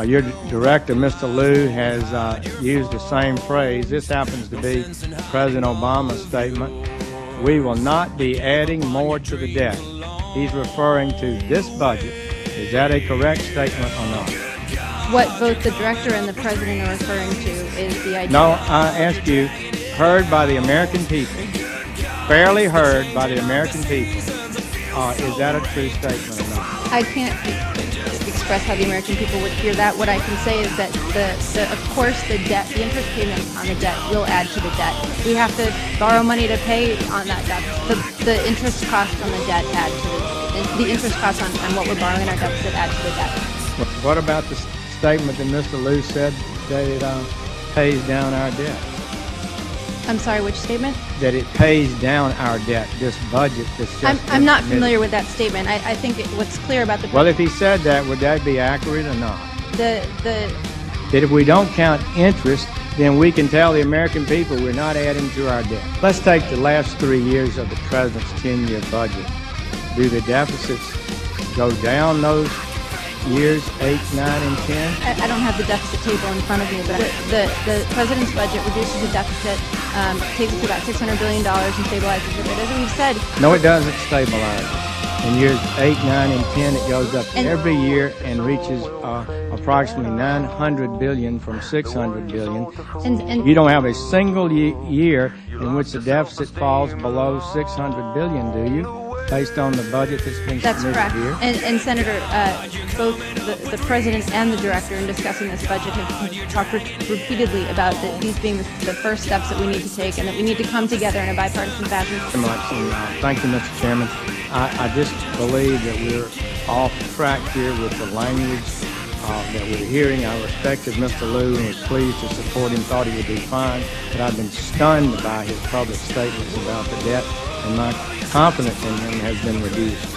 Your director, Mr. Liu, has used the same phrase. This happens to be President Obama's statement. We will not be adding more to the debt. He's referring to this budget. Is that a correct statement or not? What both the director and the president are referring to is the idea. No, I ask you, heard by the American people, fairly heard by the American people, is that a true statement or not? I can't express how the American people would hear that. What I can say is that of course the debt, the interest payments on the debt will add to the debt. We have to borrow money to pay on that debt. The interest cost on the debt add to the interest cost on what we're borrowing in our deficit add to the debt. What about the statement that Mr. Liu said that it pays down our debt? I'm sorry, which statement? That it pays down our debt, this budget that's just... I'm not familiar with that statement. I think what's clear about the... Well, if he said that, would that be accurate or not? That if we don't count interest, then we can tell the American people we're not adding to our debt. Let's take the last 3 years of the president's 10-year budget. Do the deficits go down those years 8, 9, and 10? I don't have the deficit table in front of me, but the president's budget reduces the deficit, takes it to about $600 billion and stabilizes it. But as we've said... No, it doesn't stabilize it. In years 8, 9, and 10, it goes up every year and reaches approximately $900 billion from $600 billion. And you don't have a single year in which the deficit falls below $600 billion, do you? Based on the budget that's been That's submitted correct. here? And Senator, both the president and the director in discussing this budget have talked repeatedly about these being the first steps that we need to take and that we need to come together in a bipartisan fashion. Thank you, Mr. Chairman. I just believe that we're off track here with the language that we're hearing. I respected Mr. Liu and was pleased to support him, thought he would do fine, but I've been stunned by his public statements about the debt, and my confidence in him has been reduced.